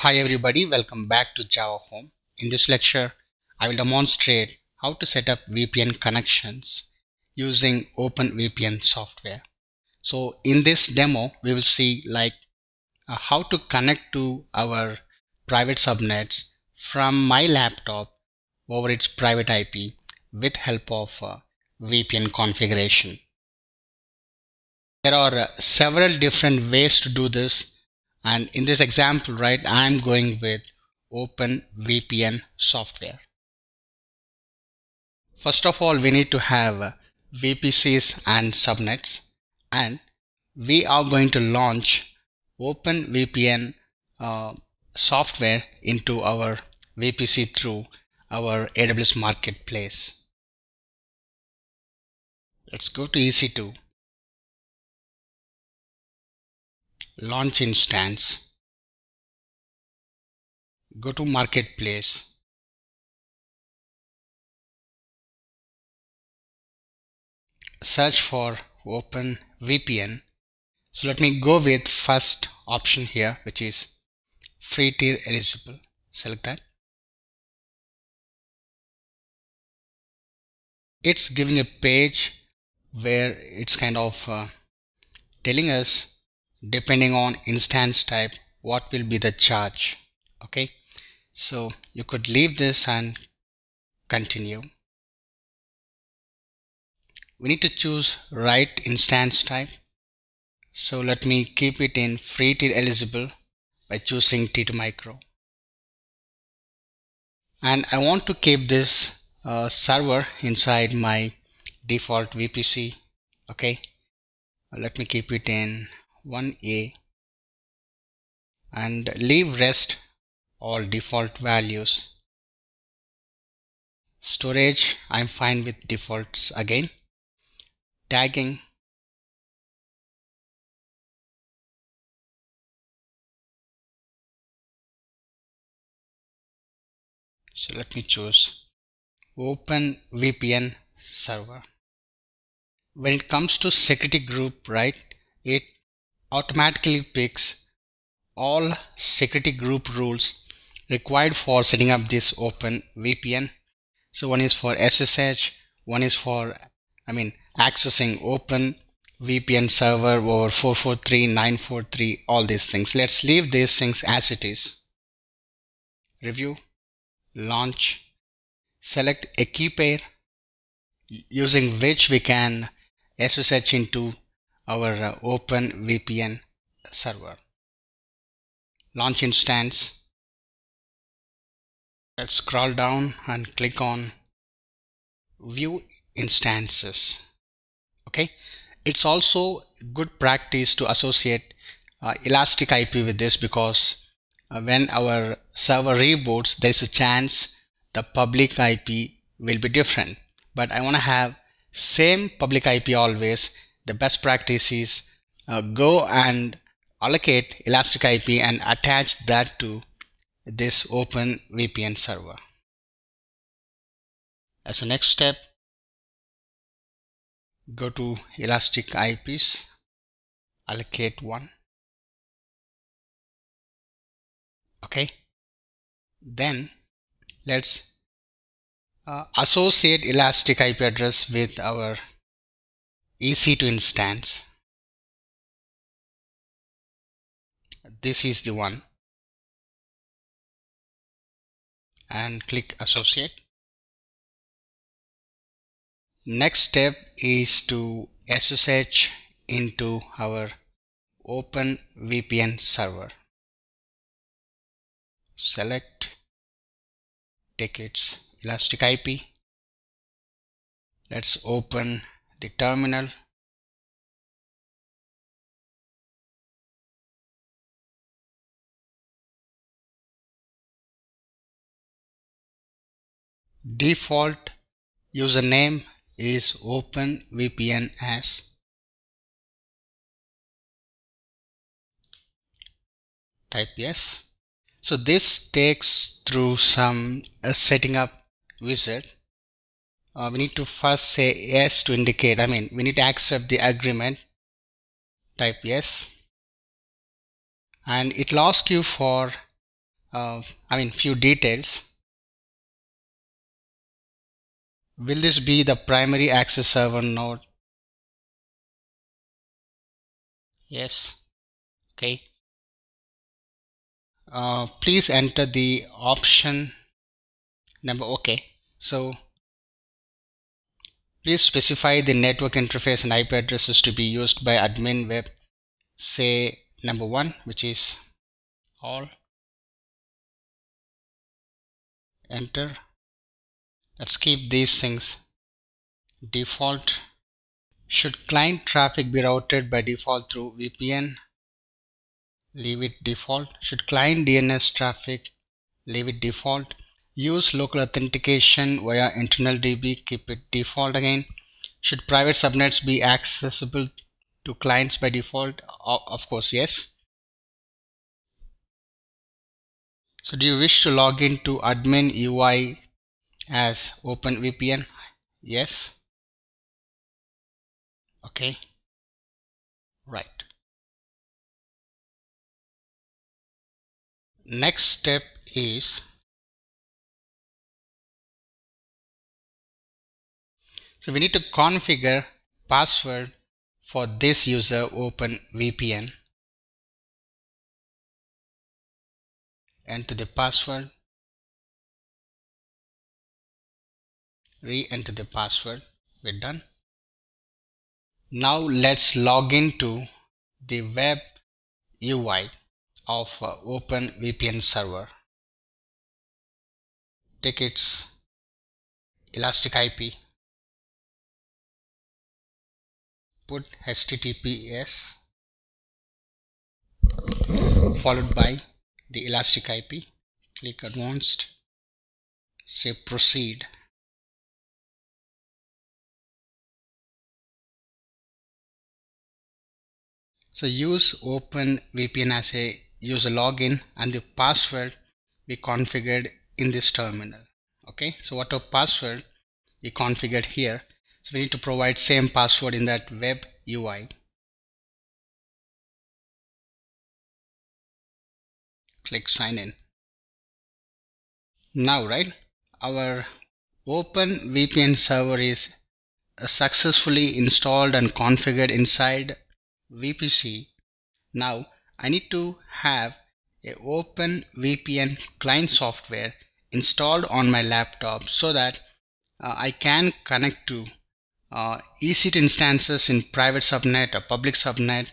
Hi everybody, welcome back to Java Home. In this lecture, I will demonstrate how to set up VPN connections using OpenVPN software. So in this demo, we will see how to connect to our private subnets from my laptop over its private IP with help of VPN configuration. There are several different ways to do this, and in this example, I am going with OpenVPN software. First of all, we need to have VPCs and subnets, and we are going to launch OpenVPN software into our VPC through our AWS Marketplace. Let's go to EC2, launch instance, go to Marketplace, search for OpenVPN. So let me go with first option here, which is free tier eligible. Select that. It's giving a page where it's kind of telling us, depending on instance type, what will be the charge. Okay, so you could leave this and continue. We need to choose right instance type. So let me keep it in free tier eligible by choosing T2 Micro. And I want to keep this server inside my default VPC. Okay, let me keep it in 1A and leave rest all default values. Storage, I'm fine with defaults again. Tagging, so let me choose OpenVPN server. When it comes to security group, it automatically picks all security group rules required for setting up this OpenVPN. So one is for SSH, one is for accessing OpenVPN server over 443.943, all these things. Let's leave these things as it is. Review, launch, select a key pair using which we can SSH into our OpenVPN server. Launch instance. Let's scroll down and click on view instances. Okay, it's also good practice to associate Elastic IP with this, because when our server reboots, there's a chance the public IP will be different, but I want to have same public IP always. The best practice is go and allocate Elastic IP and attach that to this OpenVPN server. As a next step, go to Elastic IPs, allocate one. Okay, then let's associate Elastic IP address with our EC2 instance. This is the one, and click associate. Next step is to SSH into our OpenVPN server. Select, take its Elastic IP. Let's open the terminal. Default username is OpenVPN as. Type yes. So this takes through some setting up wizard. We need to first say yes to indicate, we need to accept the agreement. Type yes, and it will ask you for few details. Will this be the primary access server node? Yes. Okay. Please enter the option number. Okay. So please specify the network interface and IP addresses to be used by admin web. Say number 1, which is all. Enter. Let's keep these things default. Should client traffic be routed by default through VPN? Leave it default. Should client DNS traffic? Leave it default. Use local authentication via internal DB? Keep it default again. Should private subnets be accessible to clients by default? Of course, yes. So do you wish to log in to admin UI as OpenVPN? Yes. Okay. Right. Next step is we need to configure password for this user OpenVPN. Enter the password. Re-enter the password. We're done. Now let's log into the web UI of OpenVPN server. Take its elastic IP. Put HTTPS followed by the elastic IP. Click advanced. Say proceed. So use OpenVPN as a user login and the password we configured in this terminal. Okay, so whatever password we configured here, so we need to provide same password in that web UI. Click sign in. Now, right, our OpenVPN server is successfully installed and configured inside VPC. Now I need to have a OpenVPN client software installed on my laptop so that I can connect to EC2 instances in private subnet or public subnet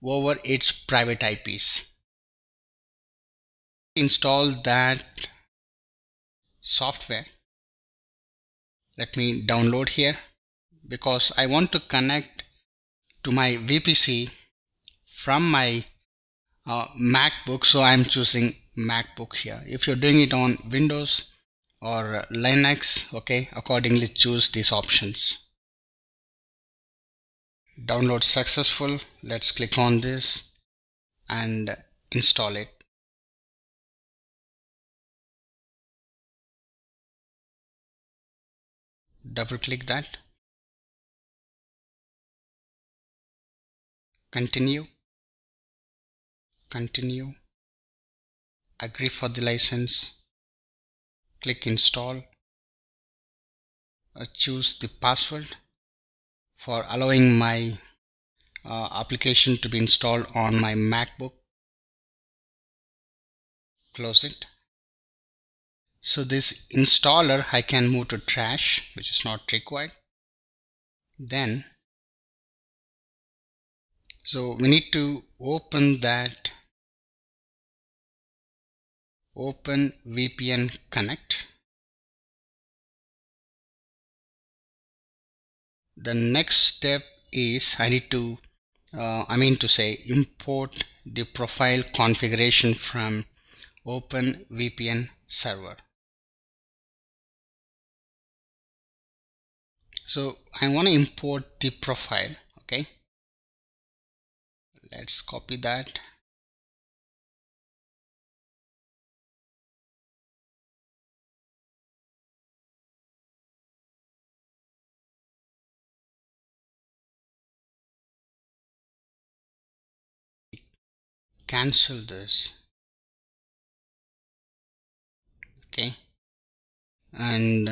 over its private IPs. Install that software. Let me download here because I want to connect to my VPC from my MacBook, so I'm choosing MacBook here. If you're doing it on Windows or Linux, okay, accordingly choose these options. Download successful. Let's click on this and install it. Double click that. Continue. Continue. Agree for the license. Click install. Choose the password for allowing my application to be installed on my MacBook. Close it. So this installer I can move to trash, which is not required. Then so we need to open that OpenVPN Connect. The next step is I need to import the profile configuration from OpenVPN server. So I want to import the profile. Okay, let's copy that. Cancel this. Okay, and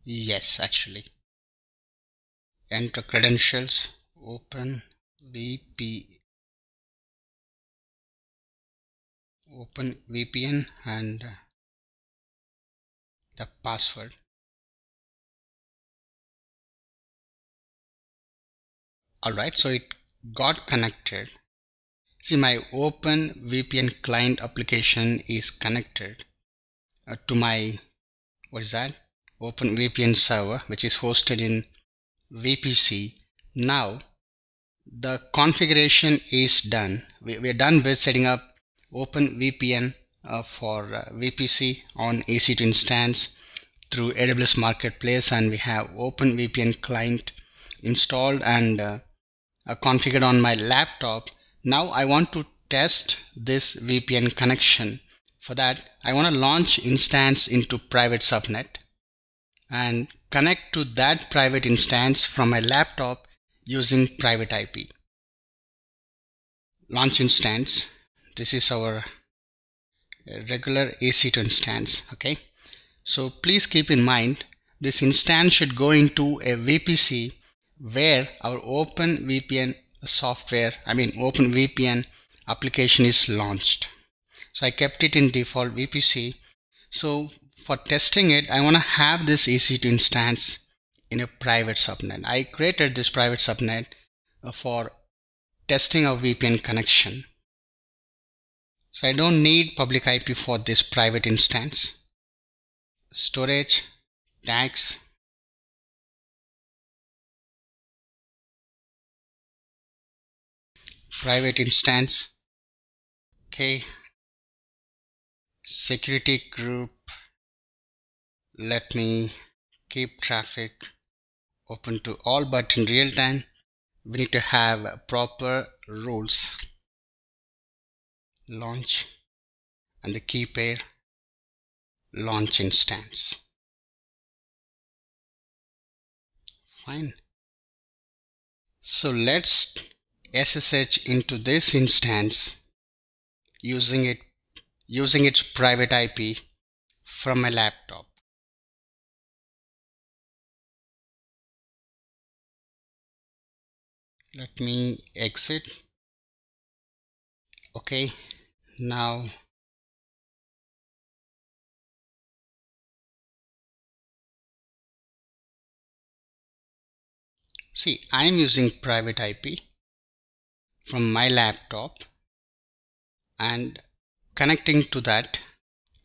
yes, actually, enter credentials, open VPN and the password. Alright, so it got connected. See, my Open VPN client application is connected to my, what is that? Open VPN server, which is hosted in VPC. Now, the configuration is done. We're done with setting up Open VPN for VPC on EC2 instance through AWS Marketplace, and we have Open VPN client installed and configured on my laptop. Now I want to test this VPN connection. For that, I want to launch instance into private subnet and connect to that private instance from my laptop using private IP. Launch instance. This is our regular EC2 instance. Okay, so please keep in mind this instance should go into a VPC where our Open VPN software, Open VPN application is launched. So I kept it in default VPC. So for testing it, I want to have this EC2 instance in a private subnet. I created this private subnet for testing of VPN connection. So I don't need public IP for this private instance. Storage, tags, private instance. Okay, security group. Let me keep traffic open to all, but in real time we need to have proper rules. Launch and the key pair, launch instance. Fine. So let's SSH into this instance using its private IP from my laptop. Let me exit. Okay, now see, I am using private IP from my laptop and connecting to that,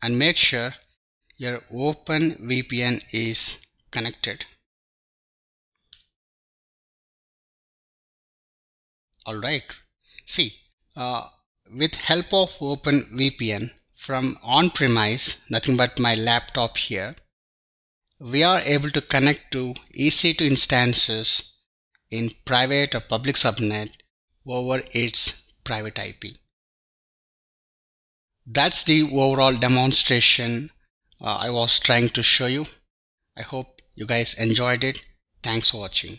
and make sure your Open VPN is connected. Alright, see, with help of Open VPN from on-premise, nothing but my laptop here, we are able to connect to EC2 instances in private or public subnet over its private IP. That's the overall demonstration I was trying to show you. I hope you guys enjoyed it. Thanks for watching.